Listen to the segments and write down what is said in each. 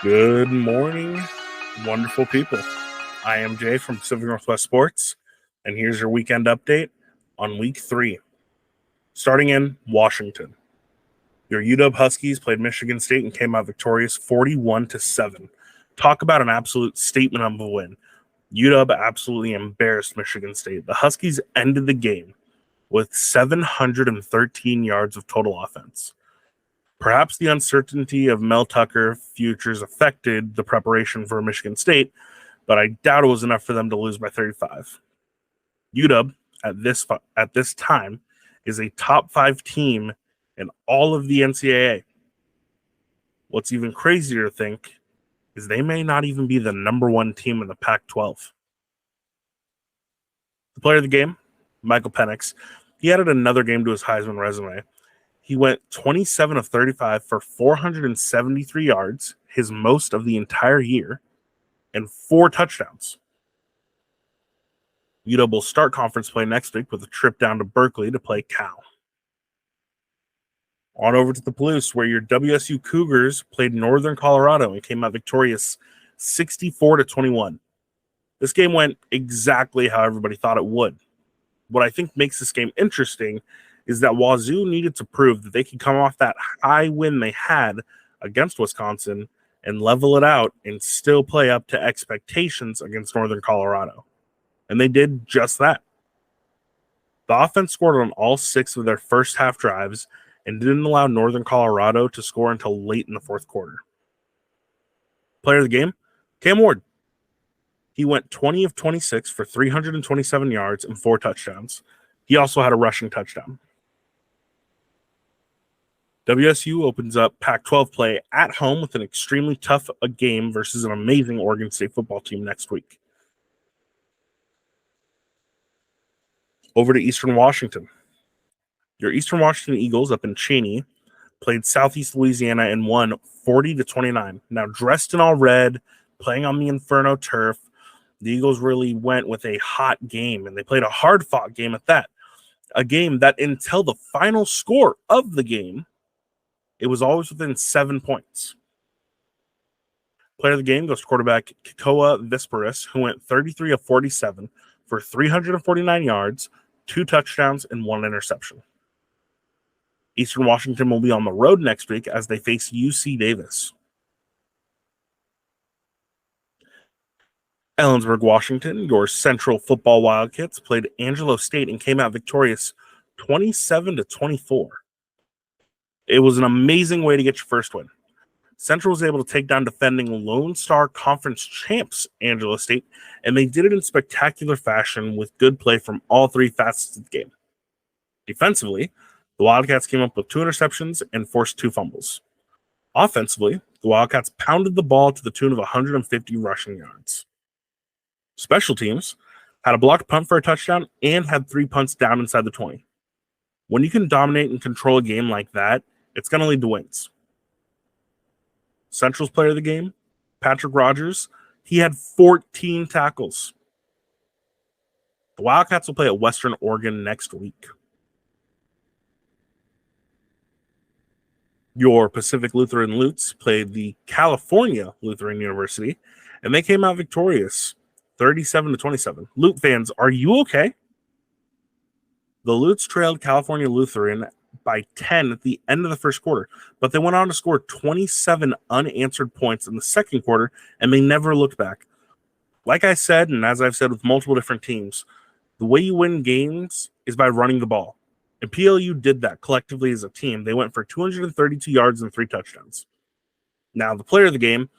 Good morning, wonderful people. I am Jay from Pacific Northwest Sports, and here's your weekend update on Week 3. Starting in Washington, your UW Huskies played Michigan State and came out victorious 41-7. Talk about an absolute statement of a win. UW absolutely embarrassed Michigan State. The Huskies ended the game with 713 yards of total offense. Perhaps the uncertainty of Mel Tucker futures affected the preparation for Michigan State, but I doubt it was enough for them to lose by 35. UW at this time is a top 5 team in all of the NCAA. What's even crazier to think is they may not even be the number 1 team in the Pac-12. The player of the game, Michael Penix, he added another game to his Heisman resume. He went 27 of 35 for 473 yards, his most of the entire year, and 4 touchdowns. UW will start conference play next week with a trip down to Berkeley to play Cal. On over to the Palouse, where your WSU Cougars played Northern Colorado and came out victorious 64-21. This game went exactly how everybody thought it would. What I think makes this game interesting is that Wazoo needed to prove that they could come off that high win they had against Wisconsin and level it out and still play up to expectations against Northern Colorado. And they did just that. The offense scored on all 6 of their first half drives and didn't allow Northern Colorado to score until late in the fourth quarter. Player of the game, Cam Ward. He went 20 of 26 for 327 yards and 4 touchdowns. He also had a rushing touchdown. WSU opens up Pac-12 play at home with an extremely tough game versus an amazing Oregon State football team next week. Over to Eastern Washington. Your Eastern Washington Eagles up in Cheney played Southeast Louisiana and won 40-29. Now, dressed in all red, playing on the Inferno turf, the Eagles really went with a hot game, and they played a hard-fought game at that. A game that until the final score of the game, it was always within 7 points. Player of the game goes to quarterback Kekoa Visperis, who went 33 of 47 for 349 yards, 2 touchdowns, and 1 interception. Eastern Washington will be on the road next week as they face UC Davis. Ellensburg, Washington, your Central Football Wildcats played Angelo State and came out victorious 27-24. It was an amazing way to get your first win. Central was able to take down defending Lone Star Conference champs Angelo State, and they did it in spectacular fashion with good play from all 3 facets of the game. Defensively, the Wildcats came up with 2 interceptions and forced 2 fumbles. Offensively, the Wildcats pounded the ball to the tune of 150 rushing yards. Special teams had a blocked punt for a touchdown and had 3 punts down inside the 20. When you can dominate and control a game like that, it's going to lead to wins. Central's player of the game, Patrick Rogers, he had 14 tackles. The Wildcats will play at Western Oregon next week. Your Pacific Lutheran Lutes played the California Lutheran University, and they came out victorious, 37-27. Lute fans, are you okay? The Lutes trailed California Lutheran by 10 at the end of the first quarter, but they went on to score 27 unanswered points in the second quarter, and they never looked back. Like I said, and as I've said with multiple different teams, the way you win games is by running the ball. And PLU did that collectively as a team. They went for 232 yards and 3 touchdowns. Now, the player of the game,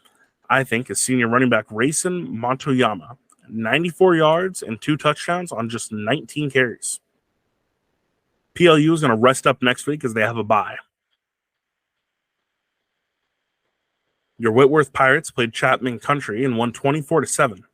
I think, is senior running back Rayson Montoyama. 94 yards and 2 touchdowns on just 19 carries. PLU is going to rest up next week as they have a bye. Your Whitworth Pirates played Chapman Country and won 24-17.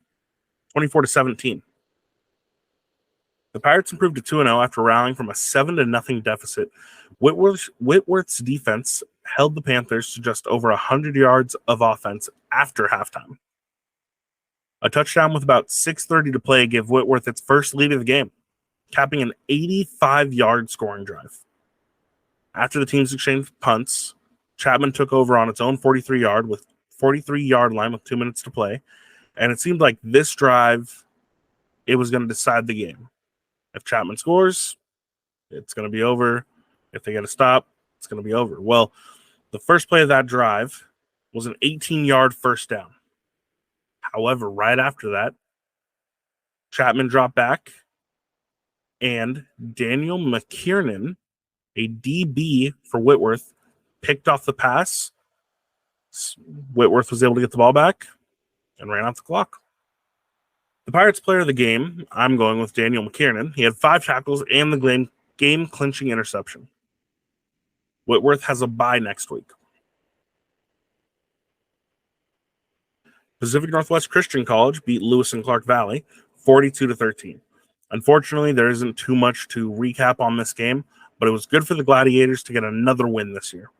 The Pirates improved to 2-0 after rallying from a 7-0 deficit. Whitworth's defense held the Panthers to just over 100 yards of offense after halftime. A touchdown with about 6:30 to play gave Whitworth its first lead of the game, capping an 85-yard scoring drive. After the teams exchanged punts, Chapman took over on its own 43-yard with 43-yard line with 2 minutes to play. And it seemed like this drive, it was going to decide the game. If Chapman scores, it's going to be over. If they get a stop, it's going to be over. Well, the first play of that drive was an 18-yard first down. However, right after that, Chapman dropped back, and Daniel McKiernan, a DB for Whitworth, picked off the pass. Whitworth was able to get the ball back and ran out the clock. The Pirates player of the game, I'm going with Daniel McKiernan. He had 5 tackles and the game-clinching interception. Whitworth has a bye next week. Pacific Northwest Christian College beat Lewis and Clark Valley 42-13. Unfortunately, there isn't too much to recap on this game, but it was good for the Gladiators to get another win this year.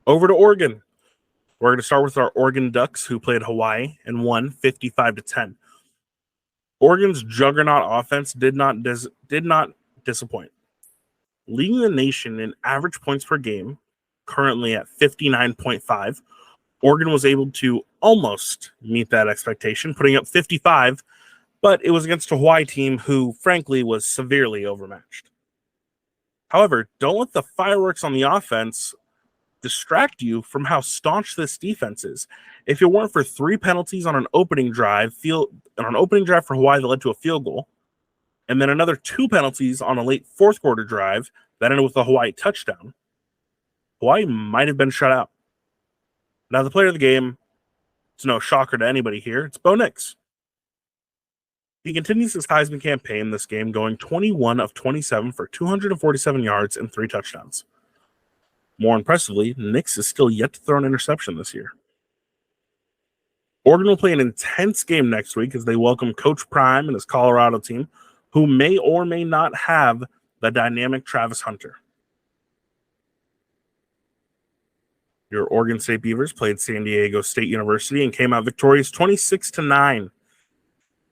Over to Oregon. We're going to start with our Oregon Ducks, who played Hawaii and won 55-10. Oregon's juggernaut offense did not disappoint. Leading the nation in average points per game, currently at 59.5, Oregon was able to almost meet that expectation, putting up 55, but it was against a Hawaii team who, frankly, was severely overmatched. However, don't let the fireworks on the offense distract you from how staunch this defense is. If it weren't for 3 penalties on an opening drive for Hawaii that led to a field goal, and then another 2 penalties on a late fourth quarter drive that ended with a Hawaii touchdown, Hawaii might have been shut out. Now, the player of the game, it's no shocker to anybody here, it's Bo Nix. He continues his Heisman campaign this game, going 21 of 27 for 247 yards and 3 touchdowns. More impressively, Nix is still yet to throw an interception this year. Oregon will play an intense game next week as they welcome Coach Prime and his Colorado team, who may or may not have the dynamic Travis Hunter. Your Oregon State Beavers played San Diego State University and came out victorious 26-9.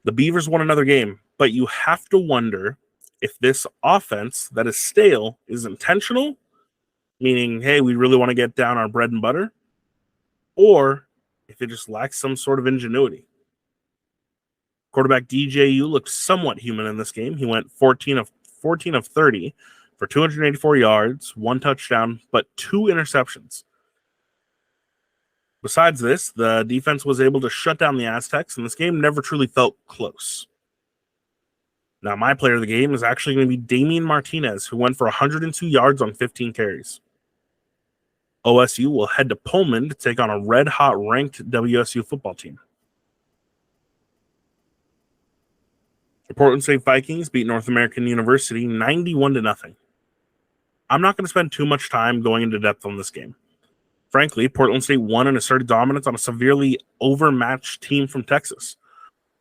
The Beavers won another game, but you have to wonder if this offense that is stale is intentional, meaning, hey, we really want to get down our bread and butter, or if it just lacks some sort of ingenuity. Quarterback DJU looked somewhat human in this game. He went 14 of 30 for 284 yards, 1 touchdown, but 2 interceptions. Besides this, the defense was able to shut down the Aztecs, and this game never truly felt close. Now, my player of the game is actually going to be Damian Martinez, who went for 102 yards on 15 carries. OSU will head to Pullman to take on a red-hot ranked WSU football team. The Portland State Vikings beat North American University 91-0. I'm not going to spend too much time going into depth on this game. Frankly, Portland State won and asserted dominance on a severely overmatched team from Texas.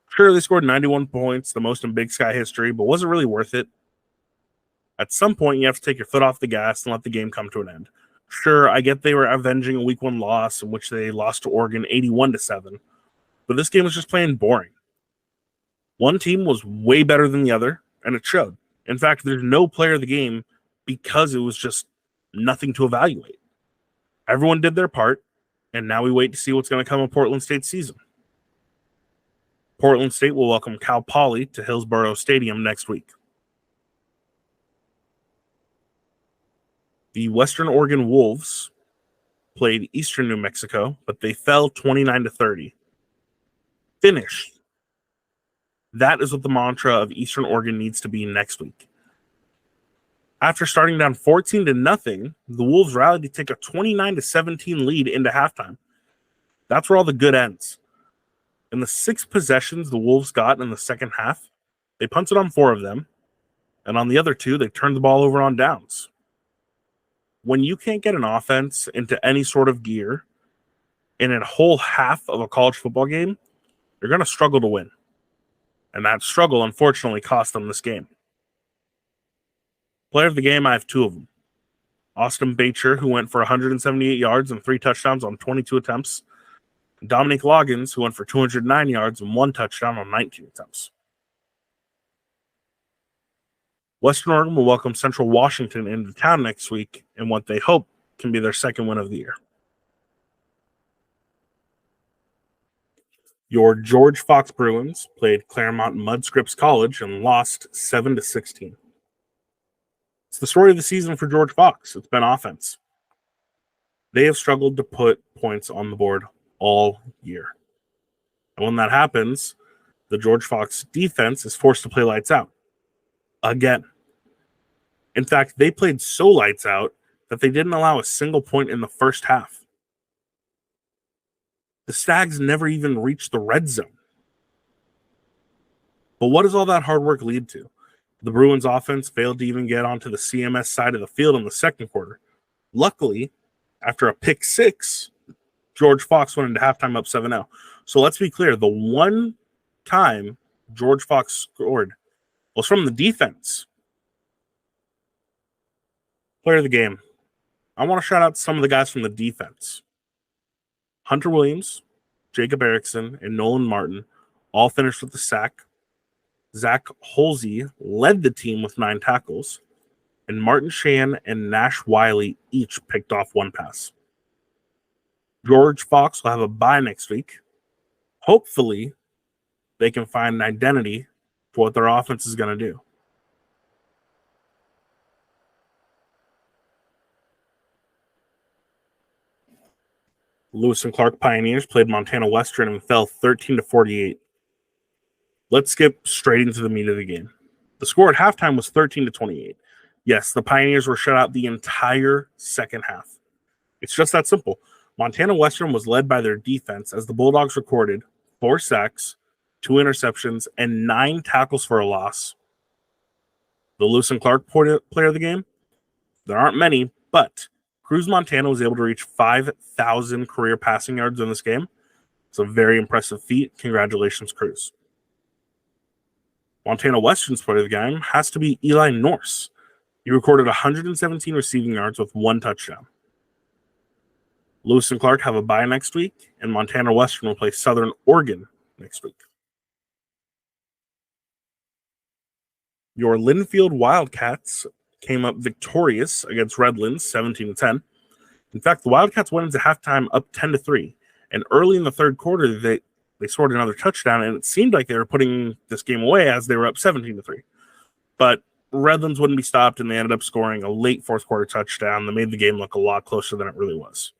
Sure, they scored 91 points, the most in Big Sky history, but was it really worth it? At some point, you have to take your foot off the gas and let the game come to an end. Sure, I get they were avenging a Week 1 loss in which they lost to Oregon 81-7, but this game was just plain boring. One team was way better than the other, and it showed. In fact, there's no player of the game because it was just nothing to evaluate. Everyone did their part, and now we wait to see what's going to come of Portland State's season. Portland State will welcome Cal Poly to Hillsborough Stadium next week. The Western Oregon Wolves played Eastern New Mexico, but they fell 29-30. Finished. That is what the mantra of Eastern Oregon needs to be next week. After starting down 14-0, the Wolves rallied to take a 29-17 lead into halftime. That's where all the good ends. In the 6 possessions the Wolves got in the second half, they punted on 4 of them, and on the other 2, they turned the ball over on downs. When you can't get an offense into any sort of gear in a whole half of a college football game, you're going to struggle to win. And that struggle, unfortunately, cost them this game. Player of the game, I have 2 of them. Austin Batcher, who went for 178 yards and 3 touchdowns on 22 attempts. Dominique Loggins, who went for 209 yards and 1 touchdown on 19 attempts. Western Oregon will welcome Central Washington into town next week in what they hope can be their second win of the year. Your George Fox Bruins played Claremont Mudscripts College and lost 7-16. It's the story of the season for George Fox. It's been offense. They have struggled to put points on the board all year. And when that happens, the George Fox defense is forced to play lights out again. In fact, they played so lights out that they didn't allow a single point in the first half. The Stags never even reached the red zone. But what does all that hard work lead to? The Bruins offense failed to even get onto the CMS side of the field in the second quarter. Luckily, after a pick six, George Fox went into halftime up 7-0. So let's be clear, the one time George Fox scored was from the defense. Player of the game. I want to shout out some of the guys from the defense. Hunter Williams, Jacob Erickson, and Nolan Martin all finished with the sack. Zach Holsey led the team with 9 tackles, and Martin Shan and Nash Wiley each picked off 1 pass. George Fox will have a bye next week. Hopefully, they can find an identity for what their offense is going to do. Lewis and Clark Pioneers played Montana Western and fell 13-48. Let's skip straight into the meat of the game. The score at halftime was 13-28. Yes, the Pioneers were shut out the entire second half. It's just that simple. Montana Western was led by their defense as the Bulldogs recorded 4 sacks, 2 interceptions, and 9 tackles for a loss. The Lewis and Clark player of the game? There aren't many, but Cruz Montana was able to reach 5,000 career passing yards in this game. It's a very impressive feat. Congratulations, Cruz. Montana Western's player of the game has to be Eli Norse. He recorded 117 receiving yards with 1 touchdown. Lewis and Clark have a bye next week, and Montana Western will play Southern Oregon next week. Your Linfield Wildcats came up victorious against Redlands, 17-10. In fact, the Wildcats went into halftime up 10-3, and early in the third quarter, they scored another touchdown, and it seemed like they were putting this game away as they were up 17-3. But Redlands wouldn't be stopped, and they ended up scoring a late fourth quarter touchdown that made the game look a lot closer than it really was.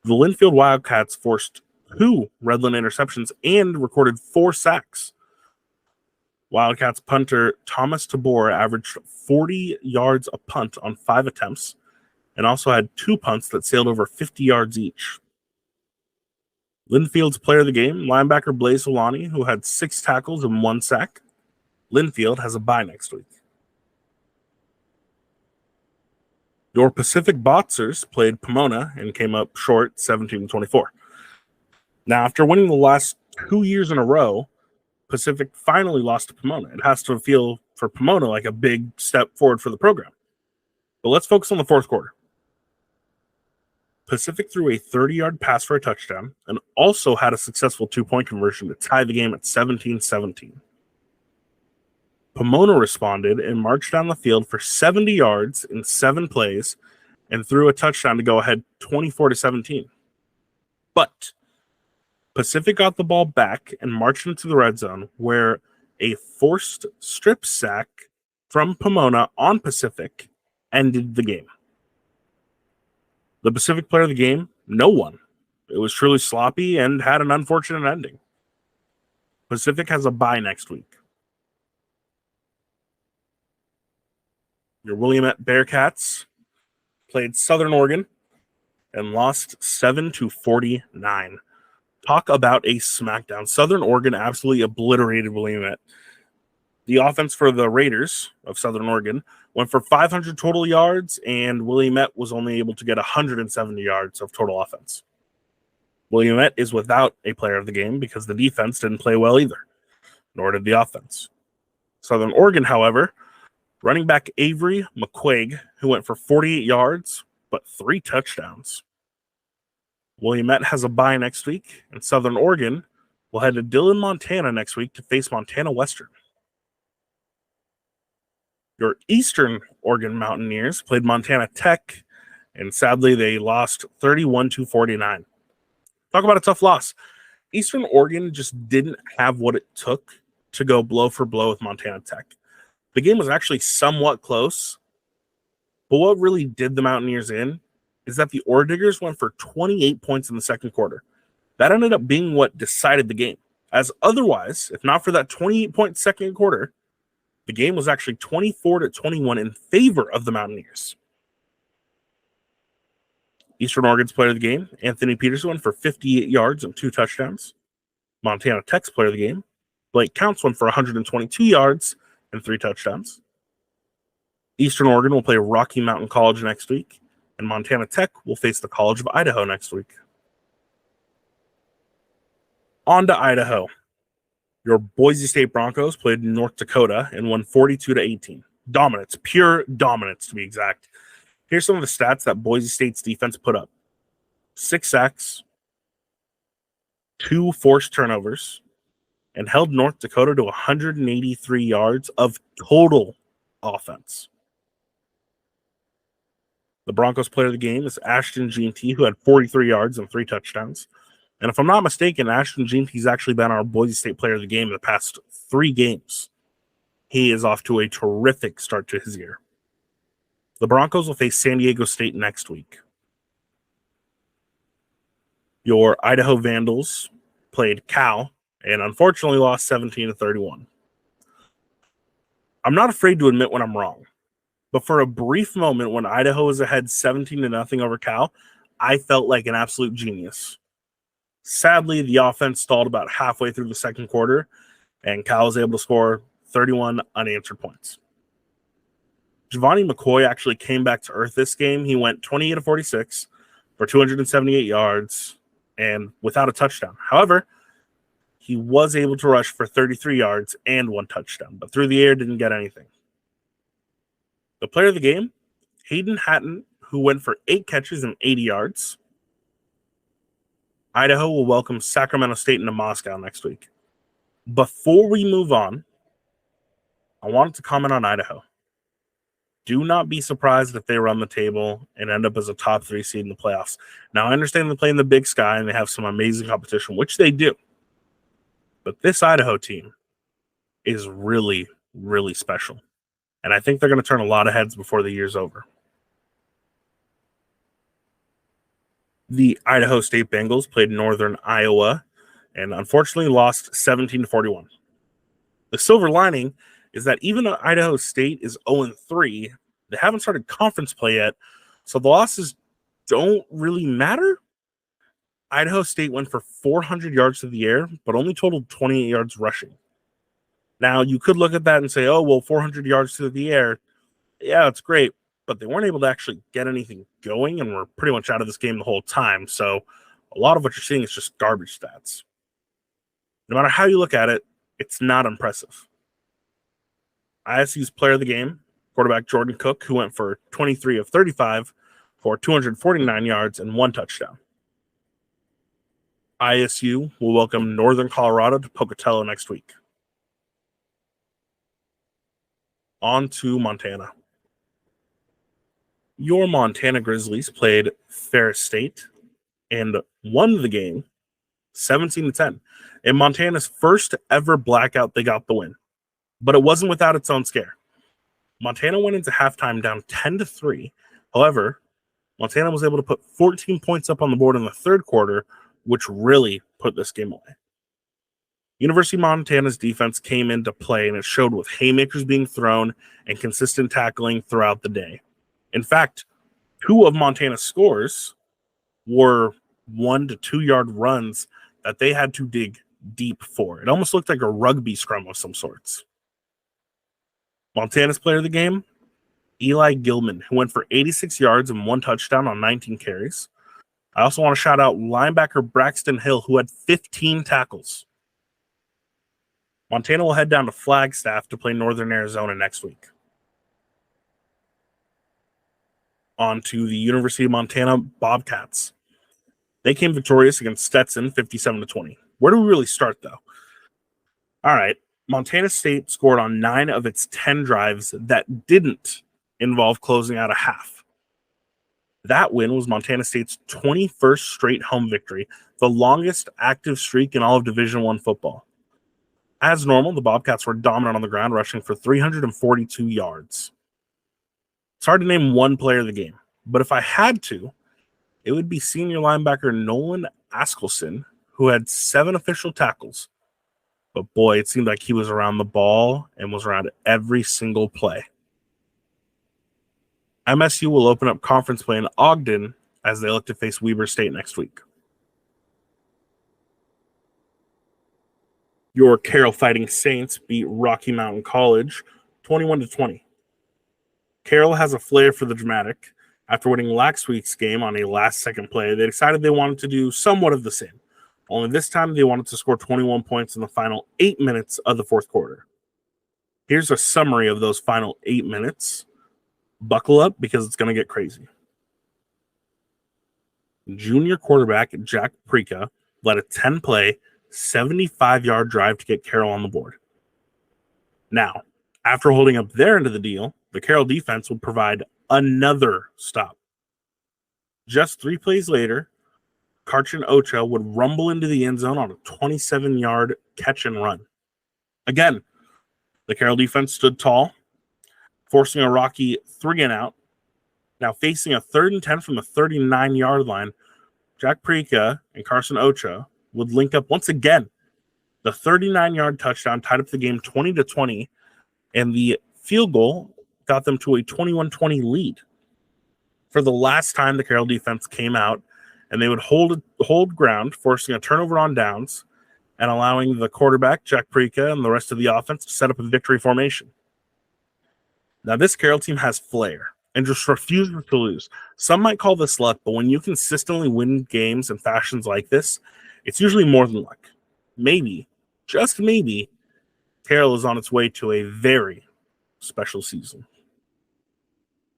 The Linfield Wildcats forced 2 Redland interceptions and recorded 4 sacks. Wildcats punter Thomas Tabor averaged 40 yards a punt on 5 attempts and also had 2 punts that sailed over 50 yards each. Linfield's player of the game, linebacker Blaze Solani, who had 6 tackles and 1 sack. Linfield has a bye next week. Your Pacific Boxers played Pomona and came up short 17-24. Now, after winning the last 2 years in a row, Pacific finally lost to Pomona. It has to feel for Pomona like a big step forward for the program. But let's focus on the fourth quarter. Pacific threw a 30-yard pass for a touchdown and also had a successful 2-point conversion to tie the game at 17-17. Pomona responded and marched down the field for 70 yards in 7 plays and threw a touchdown to go ahead 24-17. But Pacific got the ball back and marched into the red zone where a forced strip sack from Pomona on Pacific ended the game. The Pacific player of the game, no one. It was truly sloppy and had an unfortunate ending. Pacific has a bye next week. Your Williamette Bearcats played Southern Oregon and lost 7-49. Talk about a smackdown. Southern Oregon absolutely obliterated Williamette. The offense for the Raiders of Southern Oregon went for 500 total yards, and Williamette was only able to get 170 yards of total offense. Williamette is without a player of the game because the defense didn't play well either, nor did the offense. Southern Oregon, however, running back Avery McQuaig, who went for 48 yards, but 3 touchdowns. Williamette has a bye next week, and Southern Oregon will head to Dillon, Montana next week to face Montana Western. Your Eastern Oregon Mountaineers played Montana Tech, and sadly they lost 31-49. Talk about a tough loss. Eastern Oregon just didn't have what it took to go blow for blow with Montana Tech. The game was actually somewhat close, but what really did the Mountaineers in is that the Ore Diggers went for 28 points in the second quarter. That ended up being what decided the game, as otherwise, if not for that 28-point second quarter, the game was actually 24-21 in favor of the Mountaineers. Eastern Oregon's player of the game, Anthony Peterson, went for 58 yards and 2 touchdowns. Montana Tech's player of the game, Blake Counts, went for 122 yards and 3 touchdowns. Eastern Oregon will play Rocky Mountain College next week, and Montana Tech will face the College of Idaho next week. On to Idaho. Your Boise State Broncos played North Dakota and won 42-18. Dominance, pure dominance to be exact. Here's some of the stats that Boise State's defense put up. 6 sacks, 2 forced turnovers, and held North Dakota to 183 yards of total offense. The Broncos player of the game is Ashton Jeanty, who had 43 yards and 3 touchdowns. And if I'm not mistaken, Ashton Jeanty's actually been our Boise State player of the game in the past 3 games. He is off to a terrific start to his year. The Broncos will face San Diego State next week. Your Idaho Vandals played Cal and unfortunately lost 17-31. I'm not afraid to admit when I'm wrong, but for a brief moment when Idaho was ahead 17-0 over Cal, I felt like an absolute genius. Sadly, the offense stalled about halfway through the second quarter, and Cal was able to score 31 unanswered points. Giovanni McCoy actually came back to earth this game. He went 28-46 for 278 yards and without a touchdown. However, he was able to rush for 33 yards and 1 touchdown, but through the air didn't get anything. The player of the game, Hayden Hatton, who went for 8 catches and 80 yards. Idaho will welcome Sacramento State into Moscow next week. Before we move on, I wanted to comment on Idaho. Do not be surprised if they run the table and end up as a top 3 seed in the playoffs. Now, I understand they play in the Big Sky and they have some amazing competition, which they do. But this Idaho team is really, really special. And I think they're going to turn a lot of heads before the year's over. The Idaho State Bengals played Northern Iowa and unfortunately lost 17-41. The silver lining is that even though Idaho State is 0-3, they haven't started conference play yet, so the losses don't really matter. Idaho State went for 400 yards to the air, but only totaled 28 yards rushing. Now, you could look at that and say, oh, well, 400 yards to the air, yeah, that's great, but they weren't able to actually get anything going and were pretty much out of this game the whole time, so a lot of what you're seeing is just garbage stats. No matter how you look at it, it's not impressive. ISU's player of the game, quarterback Jordan Cook, who went for 23 of 35 for 249 yards and 1 touchdown. ISU will welcome Northern Colorado to Pocatello next week. On to Montana. Your Montana Grizzlies played Ferris State and won the game 17-10. In Montana's first ever blackout, they got the win. But it wasn't without its own scare. Montana went into halftime down 10-3. However, Montana was able to put 14 points up on the board in the third quarter, which really put this game away. University of Montana's defense came into play, and it showed with haymakers being thrown and consistent tackling throughout the day. In fact, 2 of Montana's scores were 1 to 2 yard runs that they had to dig deep for. It almost looked like a rugby scrum of some sorts. Montana's player of the game, Eli Gilman, who went for 86 yards and 1 touchdown on 19 carries. I also want to shout out linebacker Braxton Hill, who had 15 tackles. Montana will head down to Flagstaff to play Northern Arizona next week. On to the University of Montana Bobcats. They came victorious against Stetson, 57-20. Where do we really start, though? All right. Montana State scored on 9 of its 10 drives that didn't involve closing out a half. That win was Montana State's 21st straight home victory, the longest active streak in all of Division I football. As normal, the Bobcats were dominant on the ground, rushing for 342 yards. It's hard to name one player of the game, but if I had to, it would be senior linebacker Nolan Askelson, who had 7 official tackles. But boy, it seemed like he was around the ball and was around every single play. MSU will open up conference play in Ogden as they look to face Weber State next week. Your Carroll Fighting Saints beat Rocky Mountain College 21-20. Carroll has a flair for the dramatic. After winning last week's game on a last-second play, they decided they wanted to do somewhat of the same. Only this time, they wanted to score 21 points in the final 8 minutes of the fourth quarter. Here's a summary of those final 8 minutes. Buckle up because it's going to get crazy. Junior quarterback Jack Prika led a 10-play, 75-yard drive to get Carroll on the board. Now, after holding up their end of the deal, the Carroll defense would provide another stop. Just 3 plays later, Karchin Ocha would rumble into the end zone on a 27-yard catch and run. Again, the Carroll defense stood tall, forcing a Rocky 3-and-out. Now facing a 3rd and 10 from the 39-yard line, Jack Prika and Carson Ocha would link up once again. The 39-yard touchdown tied up the game 20-20, and the field goal got them to a 21-20 lead. For the last time, the Carroll defense came out, and they would hold ground, forcing a turnover on downs and allowing the quarterback, Jack Prika, and the rest of the offense to set up a victory formation. Now, this Carroll team has flair and just refuses to lose. Some might call this luck, but when you consistently win games in fashions like this, it's usually more than luck. Maybe, just maybe, Carroll is on its way to a very special season.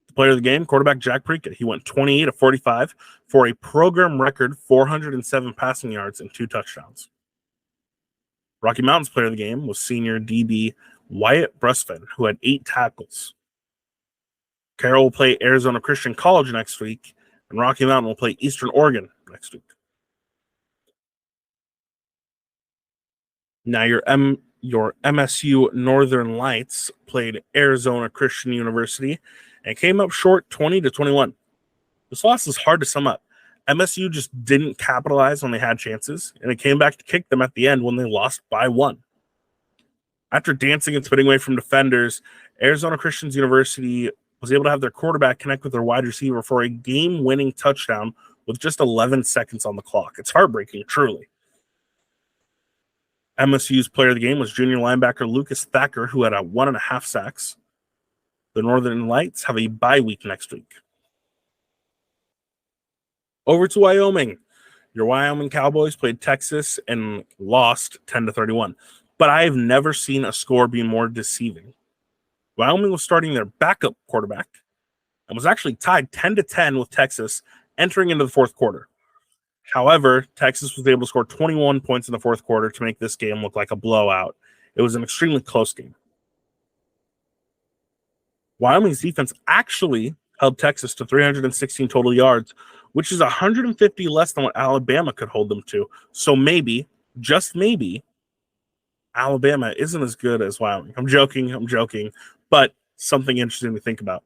The player of the game, quarterback Jack Prika. He went 28-45 for a program record 407 passing yards and 2 touchdowns. Rocky Mountain's player of the game was senior DB Wyatt Brusfin, who had 8 tackles. Carroll will play Arizona Christian College next week, and Rocky Mountain will play Eastern Oregon next week. Now, your MSU Northern Lights played Arizona Christian University and came up short 20-21. This loss is hard to sum up. MSU just didn't capitalize when they had chances, and it came back to kick them at the end when they lost by 1. After dancing and spitting away from defenders, Arizona Christian University was able to have their quarterback connect with their wide receiver for a game-winning touchdown with just 11 seconds on the clock. It's heartbreaking, truly. MSU's player of the game was junior linebacker Lucas Thacker, who had 1.5 sacks. The Northern Lights have a bye week next week. Over to Wyoming. Your Wyoming Cowboys played Texas and lost 10-31. But I have never seen a score be more deceiving. Wyoming was starting their backup quarterback and was actually tied 10-10 with Texas entering into the fourth quarter. However, Texas was able to score 21 points in the fourth quarter to make this game look like a blowout. It was an extremely close game. Wyoming's defense actually held Texas to 316 total yards, which is 150 less than what Alabama could hold them to. So maybe, just maybe, Alabama isn't as good as Wyoming. I'm joking, but something interesting to think about.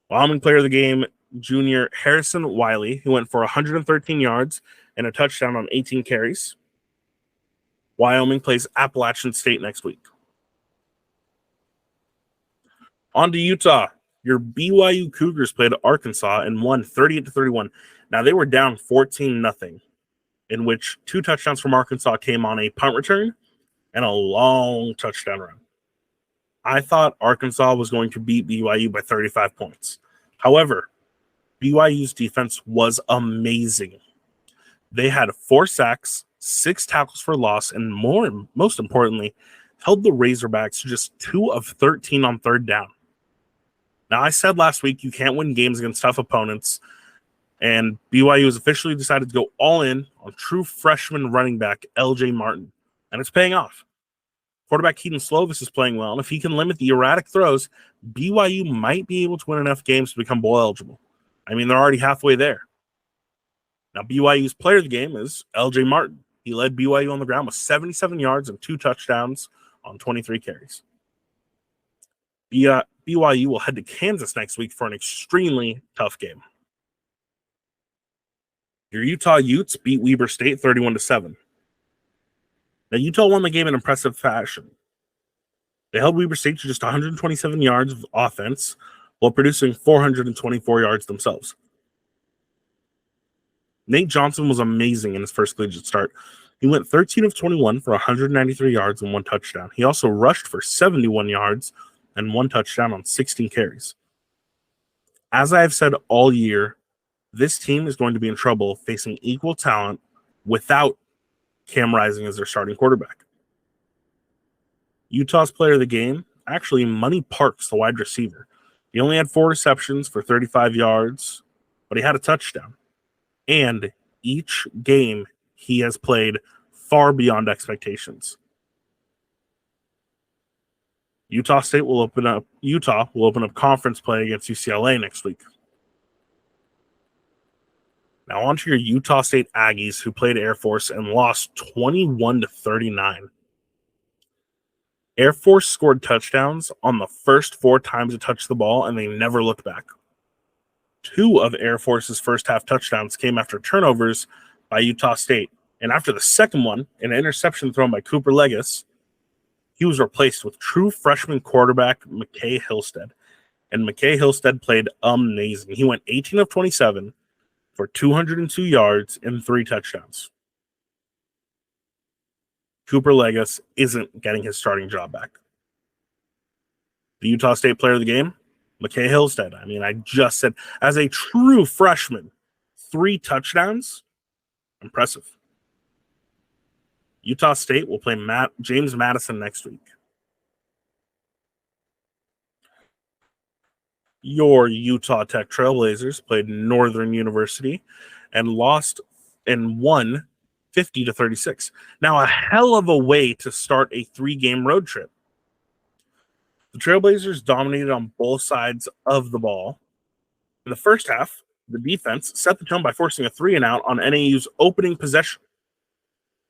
Wyoming player of the game, junior Harrison Wiley, who went for 113 yards and a touchdown on 18 carries. Wyoming plays Appalachian State next week. On to Utah. Your BYU Cougars played Arkansas and won 38-31. Now, they were down 14-0, in which 2 touchdowns from Arkansas came on a punt return and a long touchdown run. I thought Arkansas was going to beat BYU by 35 points. However, BYU's defense was amazing. They had 4 sacks, 6 tackles for loss, and most importantly, held the Razorbacks to just 2 of 13 on third down. Now, I said last week you can't win games against tough opponents, and BYU has officially decided to go all in on true freshman running back LJ Martin, and it's paying off. Quarterback Keaton Slovis is playing well, and if he can limit the erratic throws, BYU might be able to win enough games to become bowl eligible. I mean, they're already halfway there. Now, BYU's player of the game is LJ Martin. He led BYU on the ground with 77 yards and 2 touchdowns on 23 carries. BYU will head to Kansas next week for an extremely tough game. Your Utah Utes beat Weber State 31-7. Now, Utah won the game in impressive fashion. They held Weber State to just 127 yards of offense while producing 424 yards themselves. Nate Johnson was amazing in his first collegiate start. He went 13 of 21 for 193 yards and 1 touchdown. He also rushed for 71 yards and 1 touchdown on 16 carries. As I have said all year, this team is going to be in trouble facing equal talent without Cam Rising as their starting quarterback. Utah's player of the game, actually Money Parks, the wide receiver. He only had 4 receptions for 35 yards, but he had a touchdown. And each game he has played far beyond expectations. Utah will open up conference play against UCLA next week. Now on to your Utah State Aggies, who played Air Force and lost 21-39. Air Force scored touchdowns on the first 4 times it touched the ball, and they never looked back. 2 of Air Force's first half touchdowns came after turnovers by Utah State. And after the second one, an interception thrown by Cooper Legas, he was replaced with true freshman quarterback McKay Hillstead. And McKay Hillstead played amazing. He went 18 of 27 for 202 yards and 3 touchdowns. Cooper Legas isn't getting his starting job back. The Utah State player of the game, McKay Hillstead. I mean, I just said, as a true freshman, 3 touchdowns. Impressive. Utah State will play James Madison next week. Your Utah Tech Trailblazers played Northern University and won 50-36. Now, a hell of a way to start a 3-game road trip. The Trailblazers dominated on both sides of the ball. In the first half, the defense set the tone by forcing a 3-and-out on NAU's opening possession.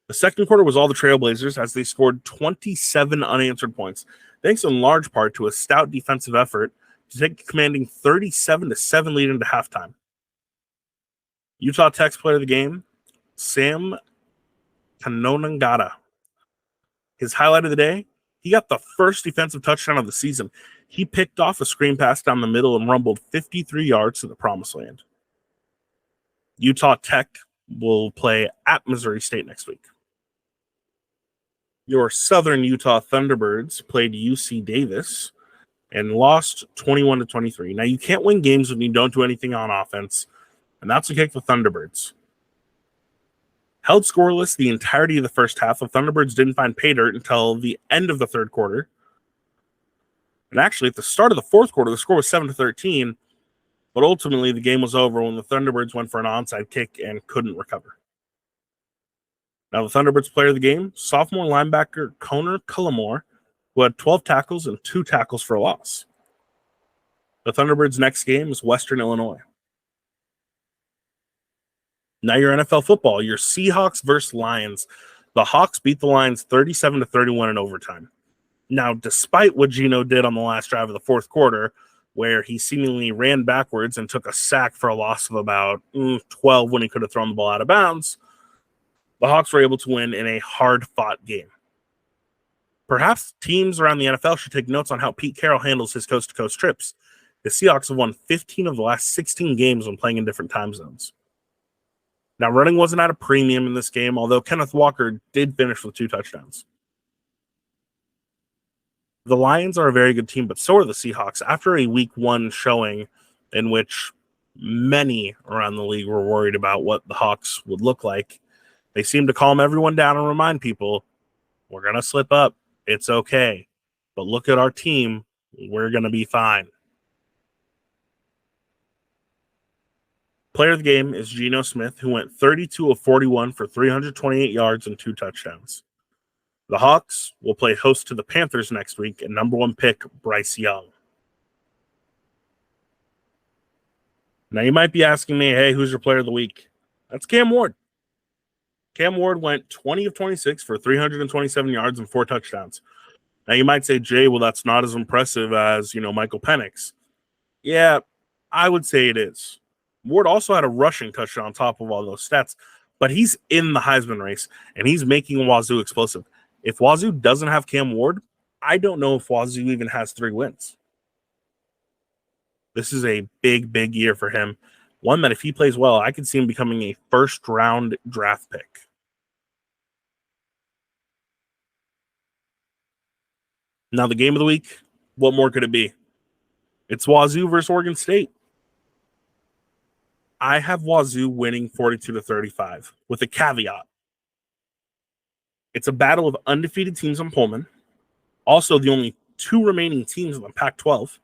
The second quarter was all the Trailblazers as they scored 27 unanswered points, thanks in large part to a stout defensive effort to take a commanding 37-7 lead into halftime. Utah Tech's player of the game, Sam Kanonangata. His highlight of the day, he got the first defensive touchdown of the season. He picked off a screen pass down the middle and rumbled 53 yards to the promised land. Utah Tech will play at Missouri State next week. Your Southern Utah Thunderbirds played UC Davis and lost 21-23. Now, you can't win games when you don't do anything on offense, and that's the case with Thunderbirds. Held scoreless the entirety of the first half, the Thunderbirds didn't find pay dirt until the end of the third quarter. And actually, at the start of the fourth quarter, the score was 7-13, but ultimately the game was over when the Thunderbirds went for an onside kick and couldn't recover. Now, the Thunderbirds player of the game, sophomore linebacker Conor Cullimore, who had 12 tackles and 2 tackles for a loss. The Thunderbirds' next game is Western Illinois. Now your NFL football, your Seahawks versus Lions. The Hawks beat the Lions 37-31 in overtime. Now, despite what Geno did on the last drive of the fourth quarter, where he seemingly ran backwards and took a sack for a loss of about 12 when he could have thrown the ball out of bounds, the Hawks were able to win in a hard-fought game. Perhaps teams around the NFL should take notes on how Pete Carroll handles his coast-to-coast trips. The Seahawks have won 15 of the last 16 games when playing in different time zones. Now, running wasn't at a premium in this game, although Kenneth Walker did finish with 2 touchdowns. The Lions are a very good team, but so are the Seahawks. After a week 1 showing in which many around the league were worried about what the Hawks would look like, they seem to calm everyone down and remind people, we're going to slip up. It's okay. But look at our team. We're going to be fine. Player of the game is Geno Smith, who went 32 of 41 for 328 yards and 2 touchdowns. The Hawks will play host to the Panthers next week and number 1 pick Bryce Young. Now, you might be asking me, hey, who's your player of the week? That's Cam Ward. Cam Ward went 20 of 26 for 327 yards and 4 touchdowns. Now, you might say, Jay, well, that's not as impressive as, Michael Penix. Yeah, I would say it is. Ward also had a rushing touchdown on top of all those stats, but he's in the Heisman race, and he's making Wazoo explosive. If Wazoo doesn't have Cam Ward, I don't know if Wazoo even has 3 wins. This is a big, big year for him. One that if he plays well, I could see him becoming a first-round draft pick. Now, the game of the week, what more could it be? It's Wazoo versus Oregon State. I have Wazoo winning 42-35 with a caveat. It's a battle of undefeated teams on Pullman. Also, the only 2 remaining teams in the Pac-12.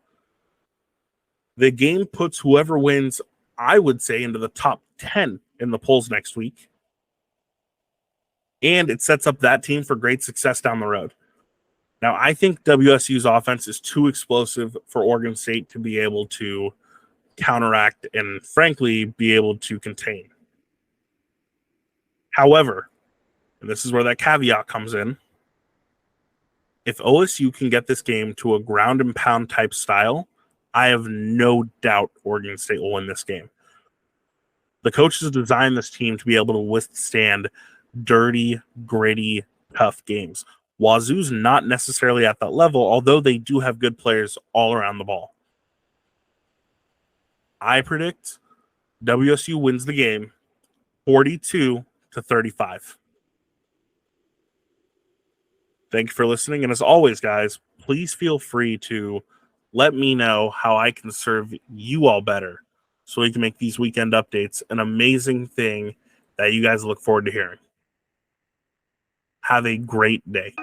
The game puts whoever wins, I would say, into the top 10 in the polls next week. And it sets up that team for great success down the road. Now, I think WSU's offense is too explosive for Oregon State to be able to counteract and, frankly, be able to contain. However, and this is where that caveat comes in, if OSU can get this game to a ground and pound type style, I have no doubt Oregon State will win this game. The coaches designed this team to be able to withstand dirty, gritty, tough games. Wazoo's not necessarily at that level, although they do have good players all around the ball. I predict WSU wins the game 42-35. Thank you for listening. And as always, guys, please feel free to let me know how I can serve you all better so we can make these weekend updates an amazing thing that you guys look forward to hearing. Have a great day.